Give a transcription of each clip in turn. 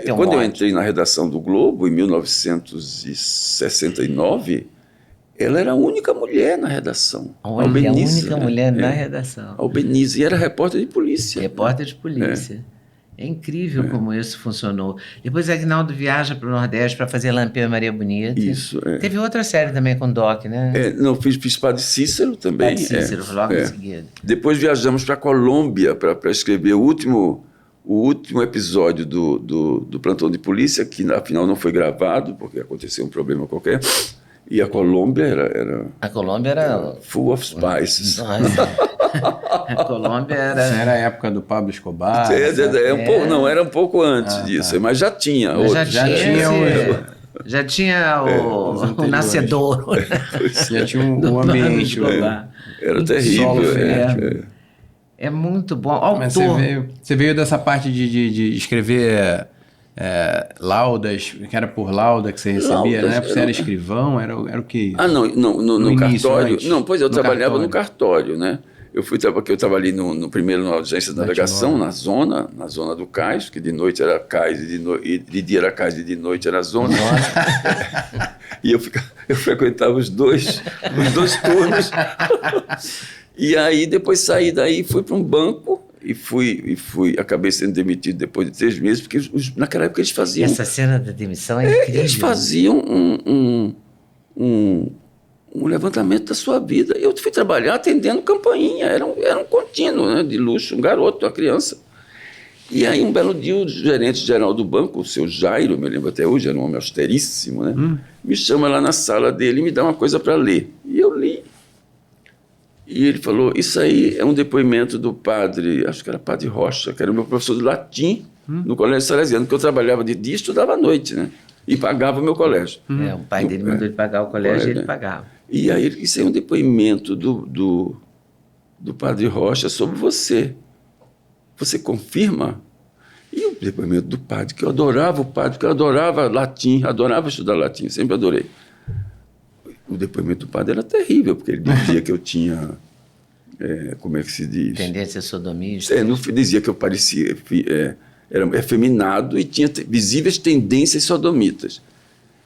ter quando eu mote. entrei na redação do Globo, em 1969, ela era a única mulher na redação. Olha, Albenize, a única né? mulher na redação. Albenize, e era repórter de polícia. Repórter de polícia. É incrível como isso funcionou. Depois Aguinaldo viaja para o Nordeste para fazer Lampião e Maria Bonita. Isso, é. Teve outra série também com Doc, né? Não, fiz Padre Cícero também. Padre Cícero, logo em seguida. Depois viajamos para a Colômbia para escrever o último episódio do Plantão de Polícia, que afinal não foi gravado, porque aconteceu um problema qualquer. E a Colômbia era A Colômbia era... full of spices. A Colômbia era... Essa era a época do Pablo Escobar. Não, era um pouco antes disso, mas já tinha. Mas outros. já tinha o Nascedouro. Já tinha o do ambiente. Pablo Escobar. Era Solo terrível. fértil. É muito bom. Autor. Mas você veio dessa parte de escrever laudas, que era por lauda que você recebia, Laudas, né? Você era escrivão, era o que? No início, cartório. antes? Não, pois eu No trabalhava cartório. no cartório, né? Porque eu trabalhei primeiro na agência de navegação, na zona do cais, que de noite era cais e de dia era cais e de noite era zona. E eu frequentava os dois turnos. E aí depois saí daí, fui para um banco e acabei sendo demitido depois de 3 meses, porque naquela época eles faziam... Essa cena da demissão é incrível. Eles faziam um levantamento da sua vida. Eu fui trabalhar atendendo campainha, era um contínuo, né, de luxo, um garoto, uma criança. E aí um belo dia o gerente-geral do banco, o seu Jairo, me lembro até hoje, era um homem austeríssimo, né, me chama lá na sala dele e me dá uma coisa para ler. E eu li. E ele falou, isso aí é um depoimento do padre, acho que era Padre Rocha, que era o meu professor de latim no Colégio Salesiano, porque eu trabalhava de dia e estudava à noite, né? E pagava o meu colégio. O pai dele mandou ele pagar o colégio e ele pagava. E aí, isso é um depoimento do Padre Rocha sobre você. Você confirma? E o depoimento do padre, que eu adorava o padre, que eu adorava latim, adorava estudar latim, sempre adorei. O depoimento do padre era terrível, porque ele dizia que eu tinha, como é que se diz? Tendência sodomista. Não dizia que eu parecia, era efeminado e tinha visíveis tendências sodomitas.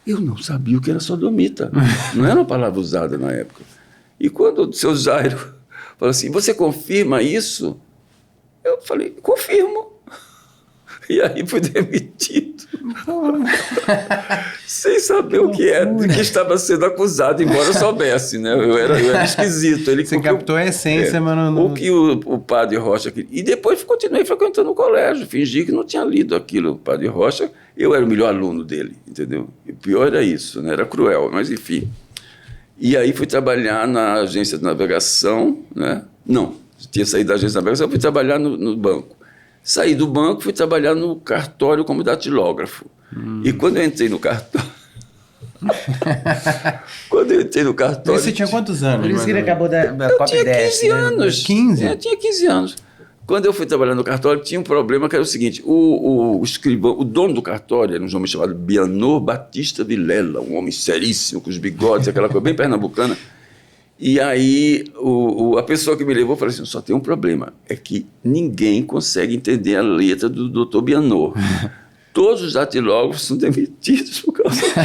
Eu não sabia o que era sodomita, não era uma palavra usada na época. E quando o seu Jairo falou assim, você confirma isso? Eu falei, confirmo. E aí fui demitido. Sem saber o que era, de que estava sendo acusado, embora eu soubesse, né? Eu era esquisito. Você captou a essência, mas não... O que o Padre Rocha queria. E depois continuei frequentando o colégio, fingi que não tinha lido aquilo. O Padre Rocha, eu era o melhor aluno dele, entendeu? E o pior era isso, né? Era cruel, mas enfim. E aí fui trabalhar na agência de navegação, né? Não, tinha saído da agência de navegação, fui trabalhar no banco. Saí do banco, fui trabalhar no cartório como datilógrafo. E quando eu entrei no cartório... Você tinha quantos anos? Por isso que ele acabou da Eu tinha 15 anos. 15? Eu tinha 15 anos. Quando eu fui trabalhar no cartório, tinha um problema que era o seguinte, o escrivão, o dono do cartório era um homem chamado Bianor Batista Vilela, um homem seríssimo, com os bigodes, aquela coisa bem pernambucana. E aí a pessoa que me levou falou assim, só tem um problema, é que ninguém consegue entender a letra do Dr. Bianor. Todos os datilógrafos são demitidos por causa disso.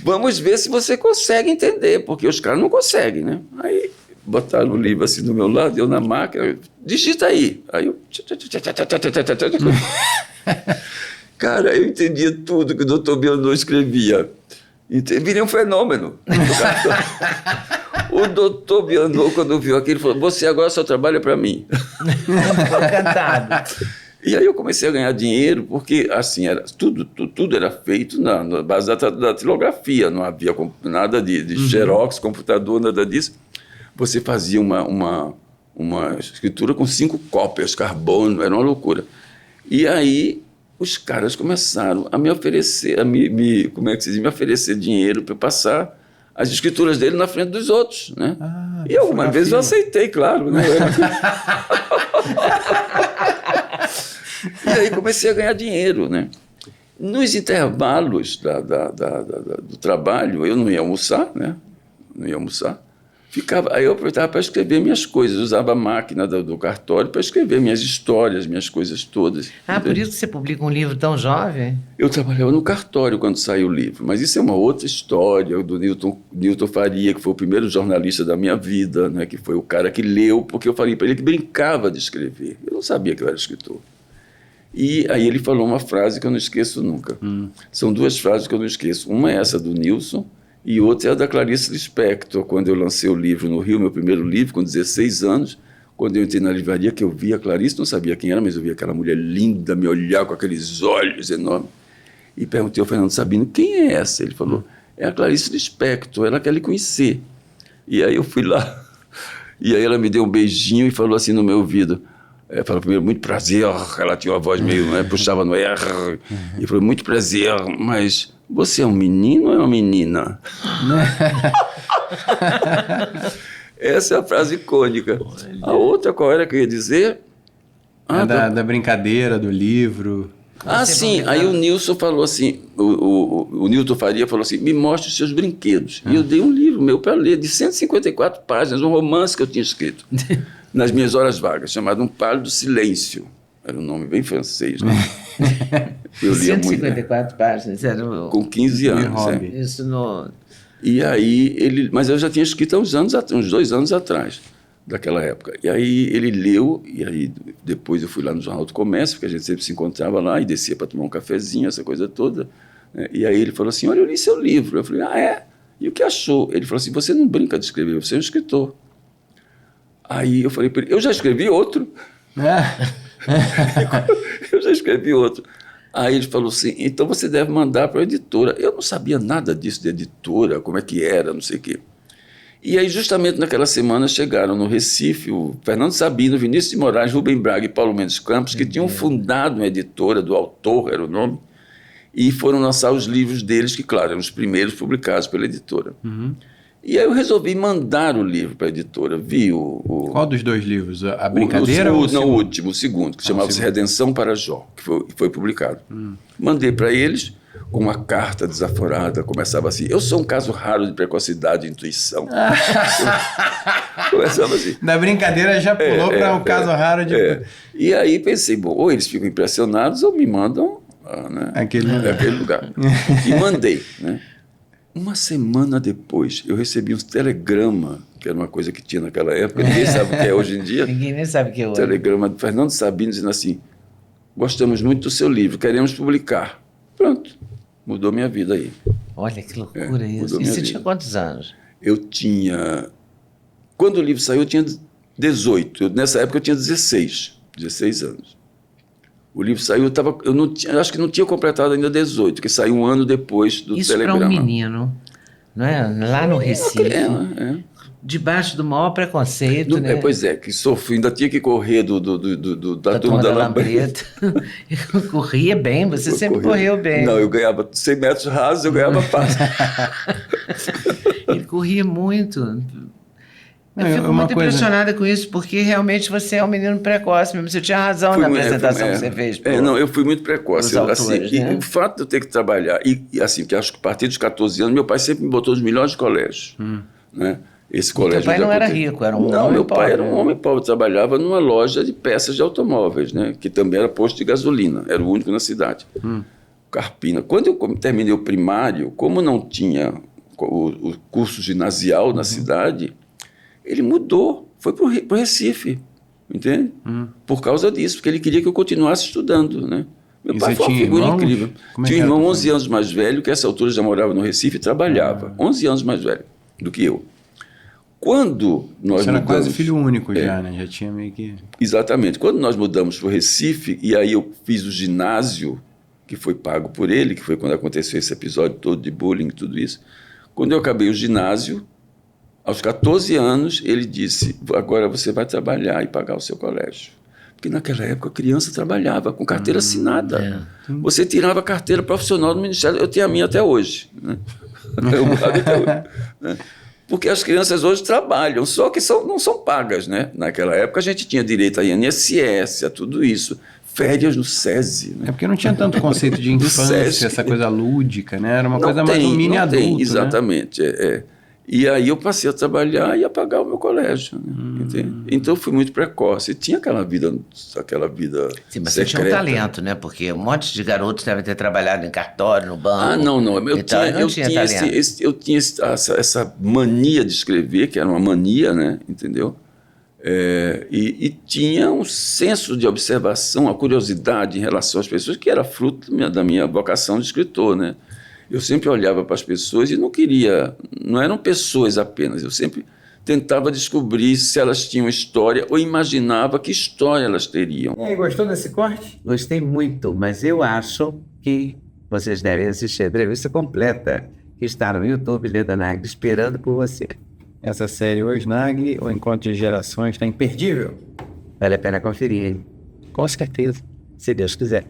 Vamos ver se você consegue entender, porque os caras não conseguem, né? Aí botaram o livro assim do meu lado, eu na máquina, digita aí. Aí eu... Cara, eu entendia tudo que o Dr. Bianor escrevia. Virei um fenômeno. O doutor Bianor, quando viu aquilo, falou, você agora só trabalha para mim. Ficou encantado. E aí eu comecei a ganhar dinheiro, porque assim, tudo era feito na base da datilografia, não havia nada de xerox, computador, nada disso. Você fazia uma escritura com 5 cópias, carbono, era uma loucura. E aí os caras começaram a me oferecer, como é que se diz, me oferecer dinheiro para passar as escrituras dele na frente dos outros, né? E algumas vezes eu aceitei, claro, né? E aí comecei a ganhar dinheiro, né? Nos intervalos do trabalho, eu não ia almoçar, né? Não ia almoçar. Aí eu aproveitava para escrever minhas coisas, usava a máquina do cartório para escrever minhas histórias, minhas coisas todas. Por isso que você publica um livro tão jovem? Eu trabalhava no cartório quando saiu o livro, mas isso é uma outra história do Newton Faria, que foi o primeiro jornalista da minha vida, né, que foi o cara que leu, porque eu falei para ele que brincava de escrever. Eu não sabia que eu era escritor. E aí ele falou uma frase que eu não esqueço nunca. São duas frases que eu não esqueço. Uma é essa do Nilson, e outra é a da Clarice Lispector, quando eu lancei o livro no Rio, meu primeiro livro, com 16 anos, quando eu entrei na livraria, que eu vi a Clarice, não sabia quem era, mas eu vi aquela mulher linda me olhar com aqueles olhos enormes, e perguntei ao Fernando Sabino, quem é essa? Ele falou, é a Clarice Lispector, ela quer lhe conhecer. E aí eu fui lá, e aí ela me deu um beijinho e falou assim no meu ouvido, falou primeiro, muito prazer, ela tinha uma voz meio, né, puxava no R, e falou, muito prazer, mas você é um menino ou é uma menina? Essa é a frase icônica. A outra, qual era que eu ia dizer? Da brincadeira, do livro. Sim. Aí o Nilson falou assim, o Newton Faria falou assim, me mostre os seus brinquedos. E eu dei um livro meu para ler, de 154 páginas, um romance que eu tinha escrito nas minhas horas vagas, chamado Um Pálido Silêncio. Era um nome bem francês, né? Eu lia 154 páginas. Era com 15 anos. Isso no... E aí, mas eu já tinha escrito há uns 2 anos atrás, daquela época. E aí ele leu, e aí depois eu fui lá no Jornal do Comércio, porque a gente sempre se encontrava lá e descia para tomar um cafezinho, essa coisa toda. Né? E aí ele falou assim, olha, eu li seu livro. Eu falei, é? E o que achou? Ele falou assim, você não brinca de escrever, você é um escritor. Aí eu falei para ele, eu já escrevi outro. Eu já escrevi outro. Aí ele falou assim, então você deve mandar para a editora. Eu não sabia nada disso de editora, como é que era, não sei o quê. E aí justamente naquela semana chegaram no Recife o Fernando Sabino, Vinícius de Moraes, Rubem Braga e Paulo Mendes Campos, que tinham fundado uma editora, do Autor era o nome, e foram lançar os livros deles, que claro, eram os primeiros publicados pela editora. E aí eu resolvi mandar o livro para a editora. Qual dos dois livros? A Brincadeira? O segundo, que chamava-se Redenção para Jó, que foi publicado. Mandei para eles com uma carta desaforada, começava assim, eu sou um caso raro de precocidade e intuição. Começava assim. Da Brincadeira já pulou para um caso raro de... E aí pensei, bom, ou eles ficam impressionados ou me mandam aquele lugar. E mandei, né? Uma semana depois, eu recebi um telegrama, que era uma coisa que tinha naquela época, ninguém sabe o que é hoje em dia. Ninguém nem sabe o que é hoje. Telegrama do Fernando Sabino dizendo assim, gostamos muito do seu livro, queremos publicar. Pronto, mudou minha vida aí. Olha que loucura isso. E você tinha quantos anos? Eu tinha... Quando o livro saiu, eu tinha 18. Nessa época eu tinha 16 anos. O livro saiu, eu acho que não tinha completado ainda 18, porque saiu um ano depois do telegrama. Isso para um menino, não é? Lá no Recife, debaixo do maior preconceito, né? Pois é, que sofri, ainda tinha que correr da turma da Lambreta. Corria bem, você sempre correu bem. Não, eu ganhava 100 metros rasos, eu ganhava fácil. Ele corria muito. Eu fico muito impressionada com isso, porque realmente você é um menino precoce mesmo. Você tinha razão na apresentação que você fez. Não, eu fui muito precoce. Autores, né? E o fato de eu ter que trabalhar, e assim, que acho que a partir dos 14 anos, meu pai sempre me botou nos melhores colégios. Né? Esse colégio. Meu pai não era rico, era um homem pobre. Não, meu pai era um homem pobre, trabalhava numa loja de peças de automóveis, né? Que também era posto de gasolina, era o único na cidade. Carpina. Quando eu terminei o primário, como não tinha o curso ginasial na cidade, ele mudou, foi para o Recife, entende? Por causa disso, porque ele queria que eu continuasse estudando, né? Meu pai foi uma figura incrível. Tinha um irmão 11 anos mais velho, que a essa altura já morava no Recife e trabalhava. 11 anos mais velho do que eu. Quando nós Você era quase filho único já, né? Já tinha meio que... Exatamente. Quando nós mudamos para o Recife, e aí eu fiz o ginásio, que foi pago por ele, que foi quando aconteceu esse episódio todo de bullying e tudo isso. Quando eu acabei o ginásio, aos 14 anos, ele disse, agora você vai trabalhar e pagar o seu colégio. Porque naquela época a criança trabalhava com carteira assinada. Você tirava a carteira profissional do Ministério. Eu tenho a minha até hoje. Né? Eu guardo até hoje. Né? Porque as crianças hoje trabalham, só que não são pagas. Né? Naquela época a gente tinha direito a INSS, a tudo isso. Férias no SESI. Né? É porque não tinha tanto conceito de infância, essa coisa lúdica, né? Era uma coisa mais um mini adulto. Exatamente. E aí eu passei a trabalhar e a pagar o meu colégio. Né? Então eu fui muito precoce. E tinha aquela vida Sim, mas secreta. você tinha um talento, né? Porque um monte de garotos devem ter trabalhado em cartório, no banco. Ah, não. Eu tinha essa mania de escrever, que era uma mania, né? Entendeu? E tinha um senso de observação, a curiosidade em relação às pessoas, que era fruto da minha vocação de escritor, né? Eu sempre olhava para as pessoas e não eram pessoas apenas, eu sempre tentava descobrir se elas tinham história ou imaginava que história elas teriam. E aí, gostou desse corte? Gostei muito, mas eu acho que vocês devem assistir a entrevista completa, que está no YouTube, Leda Nagli, esperando por você. Essa série Hoje Nagli, O Encontro de Gerações, está imperdível. Vale a pena conferir, hein? Com certeza. Se Deus quiser.